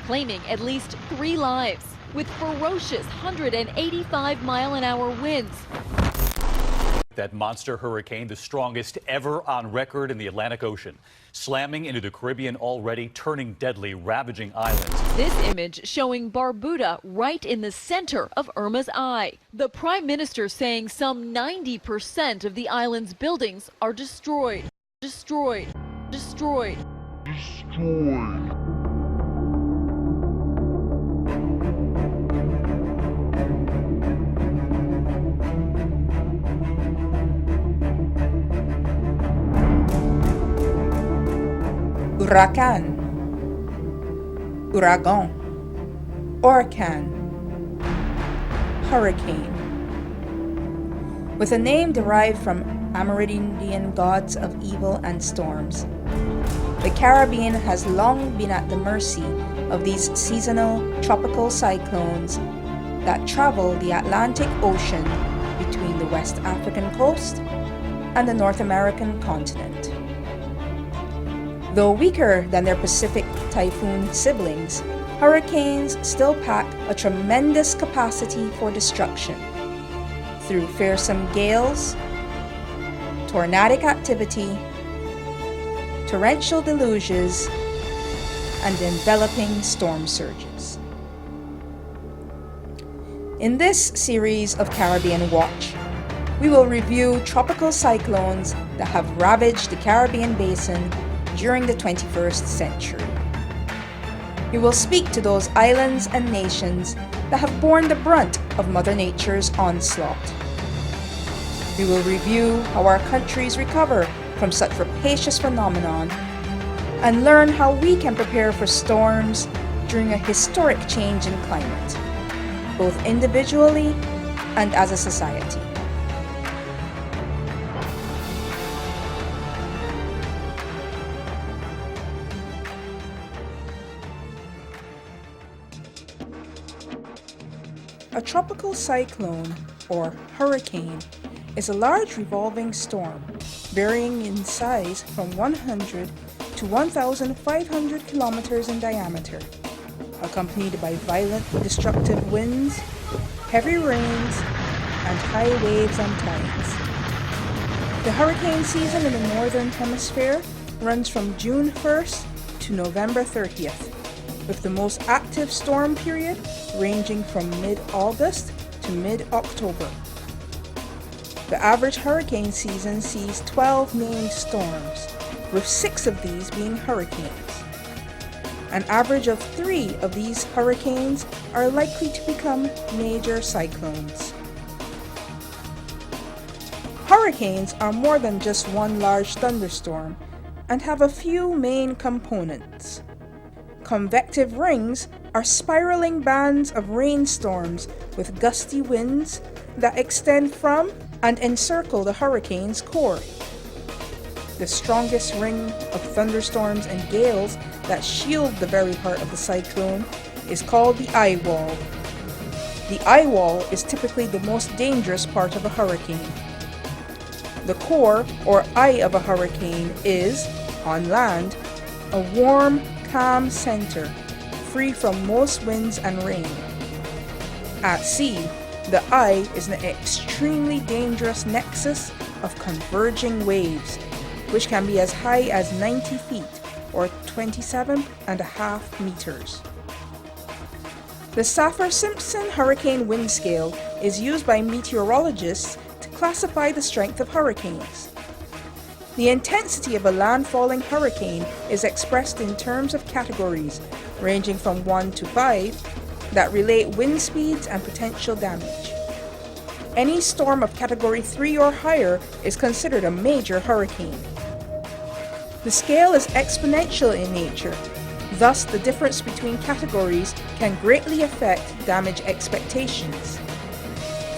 claiming at least 3 lives with ferocious 185-mile-an-hour winds. That monster hurricane, the strongest ever on record in the Atlantic Ocean, slamming into the Caribbean already, turning deadly, ravaging islands. This image showing Barbuda right in the center of Irma's eye. The Prime Minister saying some 90% of the island's buildings are destroyed. Destroyed. Destroyed. Destroyed. Huracán, huragán, orcan, hurricane. With a name derived from Amerindian gods of evil and storms, the Caribbean has long been at the mercy of these seasonal tropical cyclones that travel the Atlantic Ocean between the West African coast and the North American continent. Though weaker than their Pacific typhoon siblings, hurricanes still pack a tremendous capacity for destruction through fearsome gales, tornadic activity, torrential deluges, and enveloping storm surges. In this series of Caribbean Watch, we will review tropical cyclones that have ravaged the Caribbean basin during the 21st century. We will speak to those islands and nations that have borne the brunt of Mother Nature's onslaught. We will review how our countries recover from such rapacious phenomenon and learn how we can prepare for storms during a historic change in climate, both individually and as a society. A tropical cyclone, or hurricane, is a large revolving storm, varying in size from 100 to 1,500 kilometers in diameter, accompanied by violent, destructive winds, heavy rains, and high waves and tides. The hurricane season in the Northern Hemisphere runs from June 1st to November 30th, with the most active storm period ranging from mid-August to mid-October. The average hurricane season sees 12 named storms, with 6 of these being hurricanes. An average of 3 of these hurricanes are likely to become major cyclones. Hurricanes are more than just one large thunderstorm and have a few main components. Convective rings are spiraling bands of rainstorms with gusty winds that extend from and encircle the hurricane's core. The strongest ring of thunderstorms and gales that shield the very heart of the cyclone is called the eye wall. The eye wall is typically the most dangerous part of a hurricane. The core, or eye of a hurricane, is, on land, a warm, calm center, free from most winds and rain. At sea, the eye is an extremely dangerous nexus of converging waves, which can be as high as 90 feet or 27.5 meters. The Saffir-Simpson hurricane wind scale is used by meteorologists to classify the strength of hurricanes. The intensity of a landfalling hurricane is expressed in terms of categories ranging from 1 to 5 that relate wind speeds and potential damage. Any storm of category 3 or higher is considered a major hurricane. The scale is exponential in nature, thus the difference between categories can greatly affect damage expectations.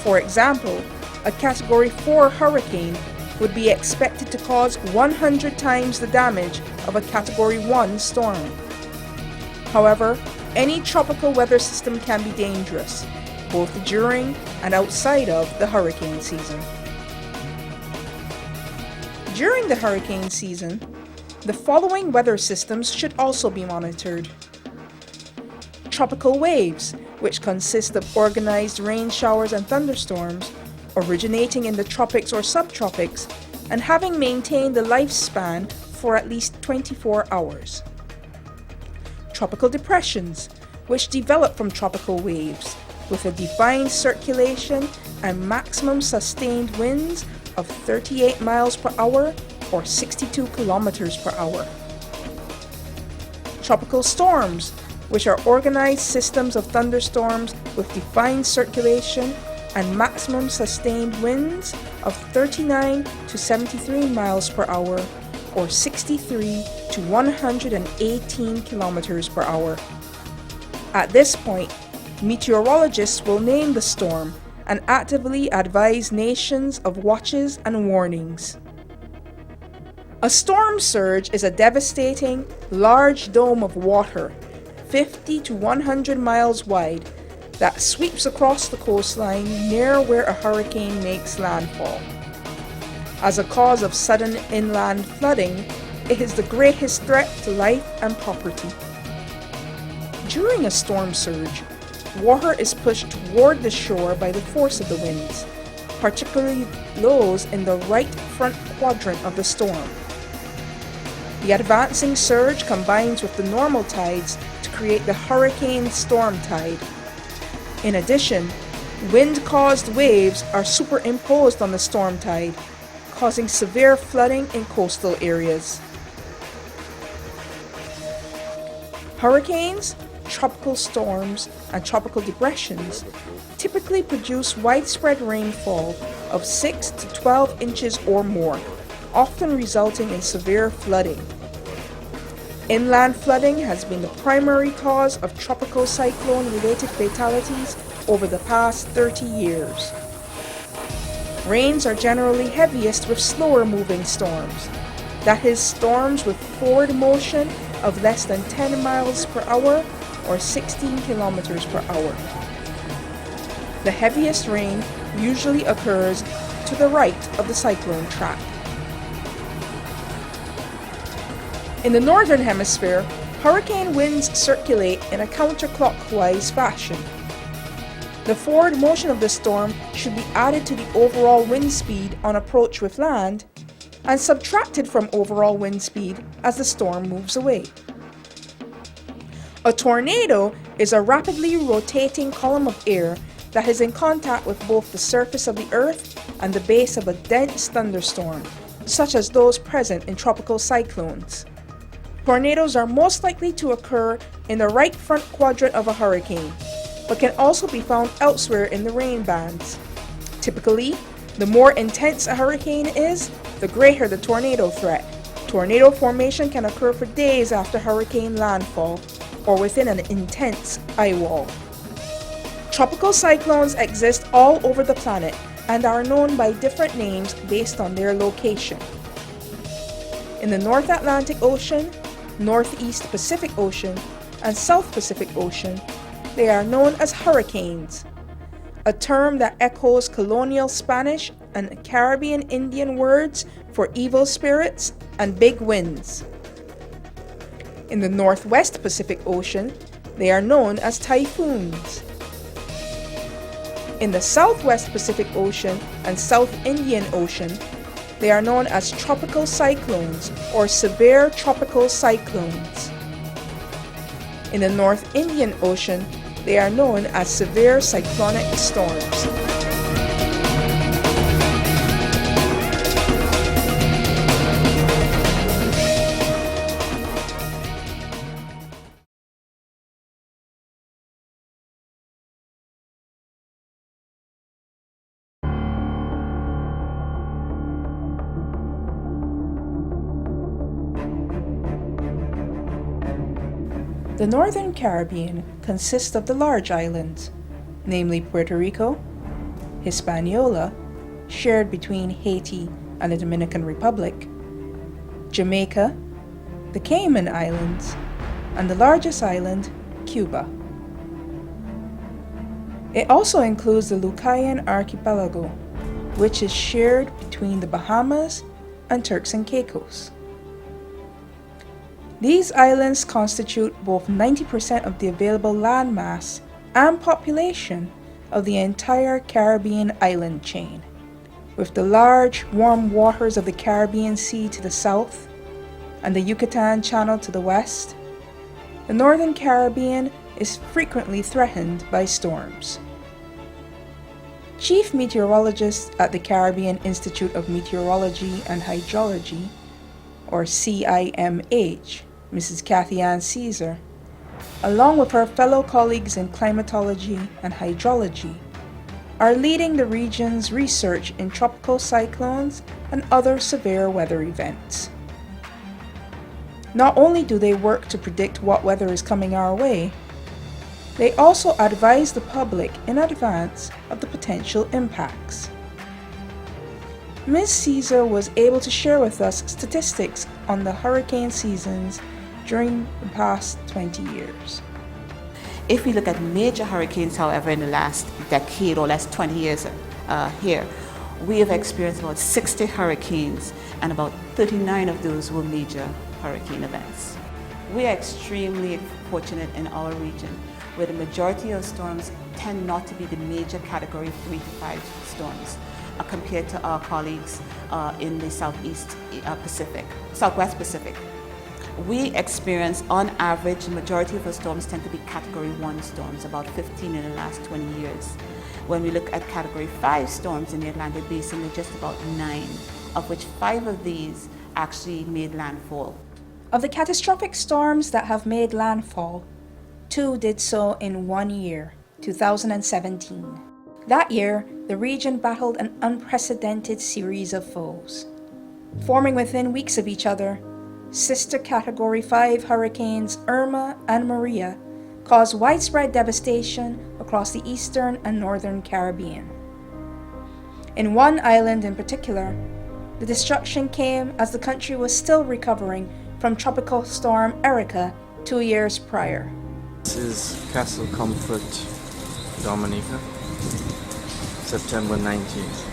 For example, a category 4 hurricane would be expected to cause 100 times the damage of a category 1 storm. However, any tropical weather system can be dangerous, both during and outside of the hurricane season. During the hurricane season, the following weather systems should also be monitored. Tropical waves, which consist of organized rain showers and thunderstorms, originating in the tropics or subtropics, and having maintained a lifespan for at least 24 hours. Tropical depressions, which develop from tropical waves, with a defined circulation and maximum sustained winds of 38 miles per hour or 62 kilometers per hour. Tropical storms, which are organized systems of thunderstorms with defined circulation and maximum sustained winds of 39 to 73 miles per hour or 63 to 118 kilometers per hour. At this point, meteorologists will name the storm and actively advise nations of watches and warnings. A storm surge is a devastating, large dome of water, 50 to 100 miles wide, that sweeps across the coastline near where a hurricane makes landfall. As a cause of sudden inland flooding, it is the greatest threat to life and property. During a storm surge, water is pushed toward the shore by the force of the winds, particularly those in the right front quadrant of the storm. The advancing surge combines with the normal tides to create the hurricane storm tide. In addition, wind-caused waves are superimposed on the storm tide, causing severe flooding in coastal areas. Hurricanes, tropical storms, and tropical depressions typically produce widespread rainfall of 6 to 12 inches or more, often resulting in severe flooding. Inland flooding has been the primary cause of tropical cyclone-related fatalities over the past 30 years. Rains are generally heaviest with slower-moving storms, that is, storms with forward motion of less than 10 miles per hour or 16 kilometers per hour. The heaviest rain usually occurs to the right of the cyclone track. In the northern hemisphere, hurricane winds circulate in a counterclockwise fashion. The forward motion of the storm should be added to the overall wind speed on approach with land and subtracted from overall wind speed as the storm moves away. A tornado is a rapidly rotating column of air that is in contact with both the surface of the earth and the base of a dense thunderstorm, such as those present in tropical cyclones. Tornadoes are most likely to occur in the right front quadrant of a hurricane, but can also be found elsewhere in the rain bands. Typically, the more intense a hurricane is, the greater the tornado threat. Tornado formation can occur for days after hurricane landfall or within an intense eye wall. Tropical cyclones exist all over the planet and are known by different names based on their location. In the North Atlantic Ocean, Northeast Pacific Ocean, and South Pacific Ocean, they are known as hurricanes, a term that echoes colonial Spanish and Caribbean Indian words for evil spirits and big winds. In the Northwest Pacific Ocean, they are known as typhoons. In the Southwest Pacific Ocean and South Indian Ocean, they are known as tropical cyclones or severe tropical cyclones. In the North Indian Ocean, they are known as severe cyclonic storms. The Northern Caribbean consists of the large islands, namely Puerto Rico, Hispaniola, shared between Haiti and the Dominican Republic, Jamaica, the Cayman Islands, and the largest island, Cuba. It also includes the Lucayan Archipelago, which is shared between the Bahamas and Turks and Caicos. These islands constitute both 90% of the available landmass and population of the entire Caribbean island chain. With the large, warm waters of the Caribbean Sea to the south and the Yucatan Channel to the west, the northern Caribbean is frequently threatened by storms. Chief meteorologist at the Caribbean Institute of Meteorology and Hydrology, or CIMH, Mrs. Kathy Ann Caesar, along with her fellow colleagues in climatology and hydrology, are leading the region's research in tropical cyclones and other severe weather events. Not only do they work to predict what weather is coming our way, they also advise the public in advance of the potential impacts. Ms. Caesar was able to share with us statistics on the hurricane seasons during the past 20 years. If we look at major hurricanes, however, in the last decade or last 20 years here, we have experienced about 60 hurricanes, and about 39 of those were major hurricane events. We are extremely fortunate in our region, where the majority of storms tend not to be the major category 3 to 5 storms, compared to our colleagues in the Southwest Pacific. We experience, on average, the majority of our storms tend to be category 1 storms, about 15 in the last 20 years. When we look at category 5 storms in the Atlantic Basin, they're just about 9, of which 5 of these actually made landfall. Of the catastrophic storms that have made landfall, 2 did so in 1 year, 2017. That year, the region battled an unprecedented series of foes. Forming within weeks of each other, sister Category 5 hurricanes Irma and Maria caused widespread devastation across the eastern and northern Caribbean. In one island in particular, the destruction came as the country was still recovering from Tropical Storm Erica 2 years prior. This is Castle Comfort, Dominica, September 19th.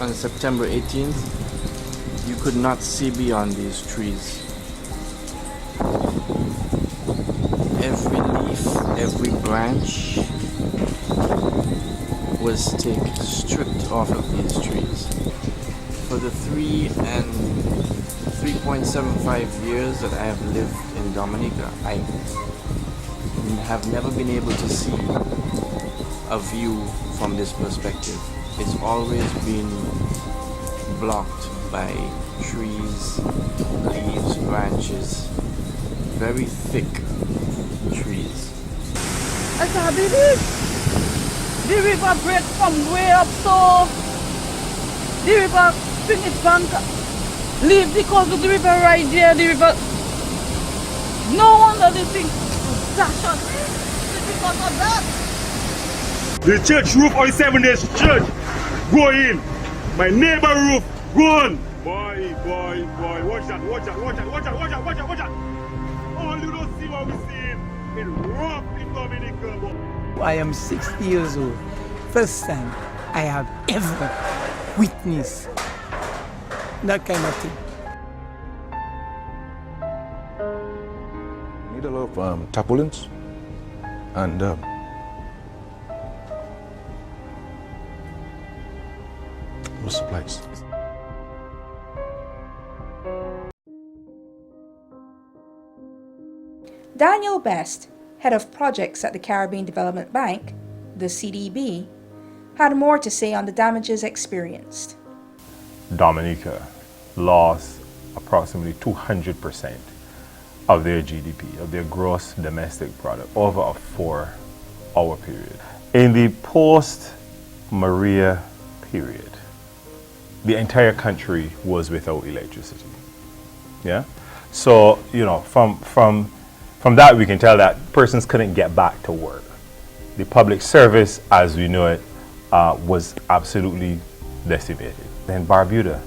On September 18th, you could not see beyond these trees. Every leaf, every branch was stripped off of these trees. For the 3.75 years that I have lived in Dominica, I have never been able to see a view from this perspective. It's always been blocked by trees, leaves, branches, very thick trees. I can't believe the river break from way up, so the river bring its bank, leave because of the river right there, the river. No wonder the thing dash on because of that. The church roof on 7 days church. Go in. My neighbor roof. Go on. Boy. Watch that. Oh, you don't see what we see. It rough in Dominica. I am 60 years old. First time I have ever witnessed that kind of thing. Need a lot of tarpaulins and supplies. Daniel Best, head of projects at the Caribbean Development Bank, the CDB, had more to say on the damages experienced. Dominica lost approximately 200% of their GDP, of their gross domestic product, over a 4-hour period. In the post-Maria period, the entire country was without electricity. Yeah? So, you know, from that we can tell that persons couldn't get back to work. The public service, as we know it, was absolutely decimated. In Barbuda,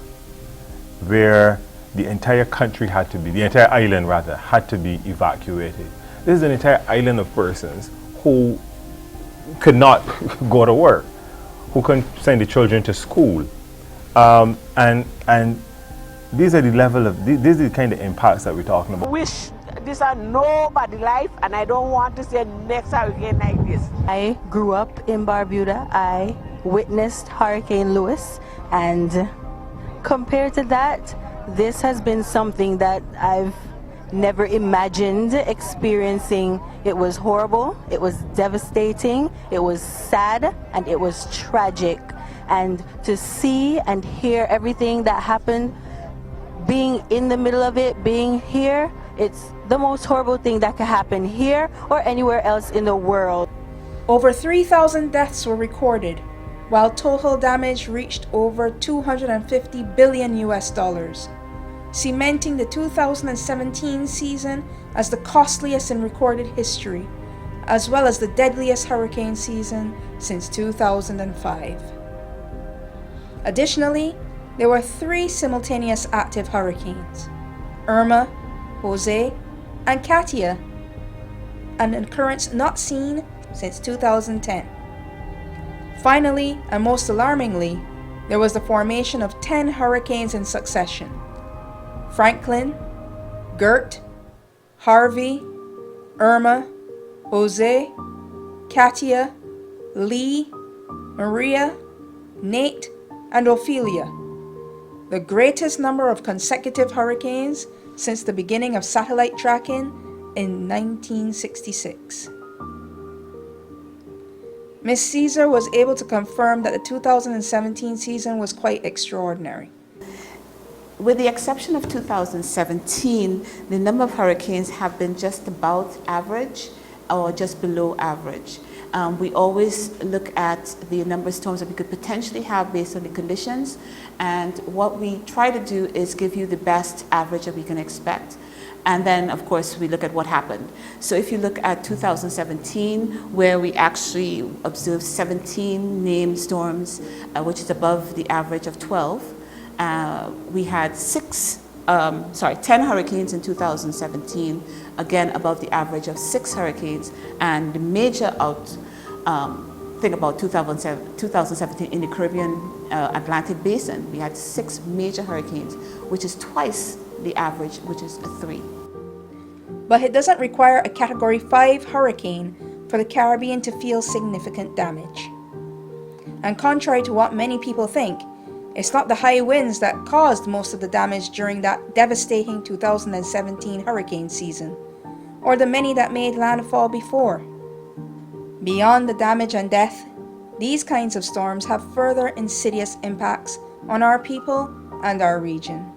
where the entire country had to be, the entire island rather, had to be evacuated. This is an entire island of persons who could not go to work, who couldn't send the children to school, And these are the level of, these are the kind of impacts that we're talking about. Wish this are nobody life, and I don't want to see a next hurricane like this. I grew up in Barbuda. I witnessed Hurricane Lewis, and compared to that, this has been something that I've never imagined experiencing. It was horrible, it was devastating, it was sad, and it was tragic. And to see and hear everything that happened, being in the middle of it, being here, it's the most horrible thing that could happen here or anywhere else in the world. Over 3,000 deaths were recorded, while total damage reached over $250 billion US dollars, cementing the 2017 season as the costliest in recorded history, as well as the deadliest hurricane season since 2005. Additionally, there were 3 simultaneous active hurricanes: Irma, Jose, and Katia, an occurrence not seen since 2010. Finally, and most alarmingly, there was the formation of 10 hurricanes in succession: Franklin, Gert, Harvey, Irma, Jose, Katia, Lee, Maria, Nate, and Ophelia, the greatest number of consecutive hurricanes since the beginning of satellite tracking in 1966. Ms. Caesar was able to confirm that the 2017 season was quite extraordinary. With the exception of 2017, the number of hurricanes have been just about average or just below average. We always look at the number of storms that we could potentially have based on the conditions, and what we try to do is give you the best average that we can expect. And then, of course, we look at what happened. So if you look at 2017, where we actually observed 17 named storms, which is above the average of 12, we had 10 hurricanes in 2017, again above the average of 6 hurricanes. And the major thing about 2017 in the Caribbean Atlantic Basin, we had 6 major hurricanes, which is twice the average, which is a 3. But it doesn't require a Category 5 hurricane for the Caribbean to feel significant damage. And contrary to what many people think, it's not the high winds that caused most of the damage during that devastating 2017 hurricane season, or the many that made landfall before. Beyond the damage and death, these kinds of storms have further insidious impacts on our people and our region.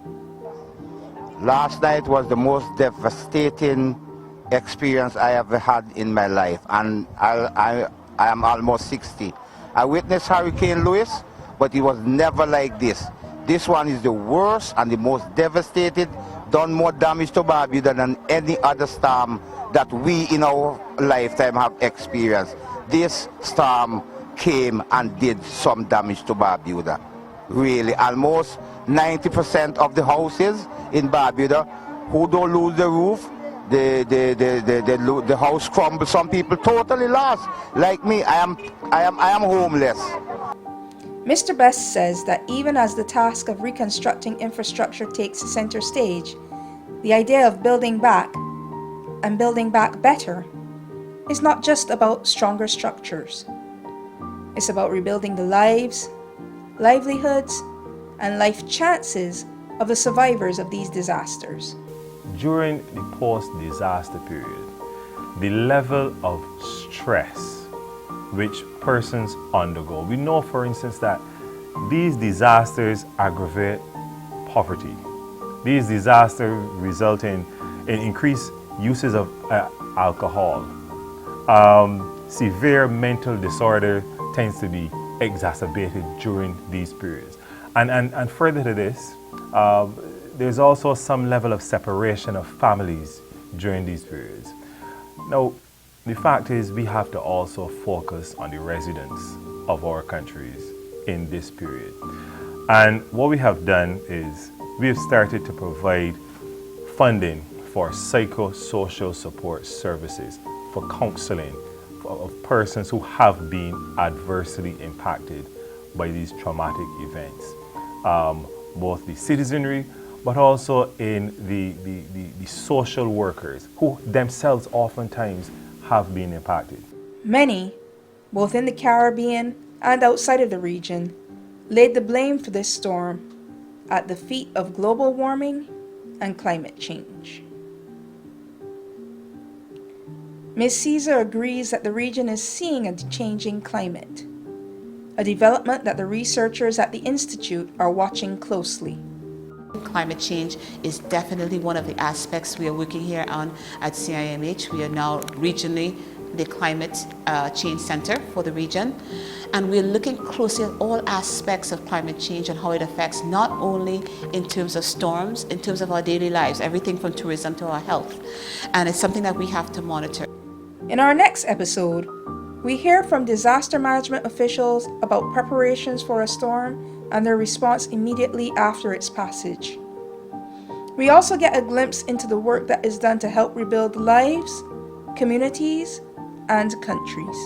Last night was the most devastating experience I ever had in my life, and I am almost 60. I witnessed Hurricane Lewis, but it was never like this. This one is the worst and the most devastated, done more damage to Barbuda than any other storm that we in our lifetime have experienced. This storm came and did some damage to Barbuda. Really, almost 90% of the houses in Barbuda who don't lose the roof, the house crumbles. Some people totally lost. Like me, I am homeless. Mr. Best says that even as the task of reconstructing infrastructure takes center stage, the idea of building back, and building back better, is not just about stronger structures. It's about rebuilding the lives, livelihoods, and life chances of the survivors of these disasters. During the post-disaster period, the level of stress which persons undergo. We know, for instance, that these disasters aggravate poverty. These disasters result in increased uses of alcohol. Severe mental disorder tends to be exacerbated during these periods. And further to this, there's also some level of separation of families during these periods. Now, the fact is we have to also focus on the residents of our countries in this period. And what we have done is we have started to provide funding for psychosocial support services, for counseling of persons who have been adversely impacted by these traumatic events. both the citizenry, but also in the social workers who themselves oftentimes have been impacted. Many, both in the Caribbean and outside of the region, laid the blame for this storm at the feet of global warming and climate change. Ms. Caesar agrees that the region is seeing a changing climate, a development that the researchers at the Institute are watching closely. Climate change is definitely one of the aspects we are working here on at CIMH. We are now regionally the Climate Change Center for the region, and we're looking closely at all aspects of climate change and how it affects not only in terms of storms, in terms of our daily lives, everything from tourism to our health, and it's something that we have to monitor. In our next episode, we hear from disaster management officials about preparations for a storm and their response immediately after its passage. We also get a glimpse into the work that is done to help rebuild lives, communities, and countries.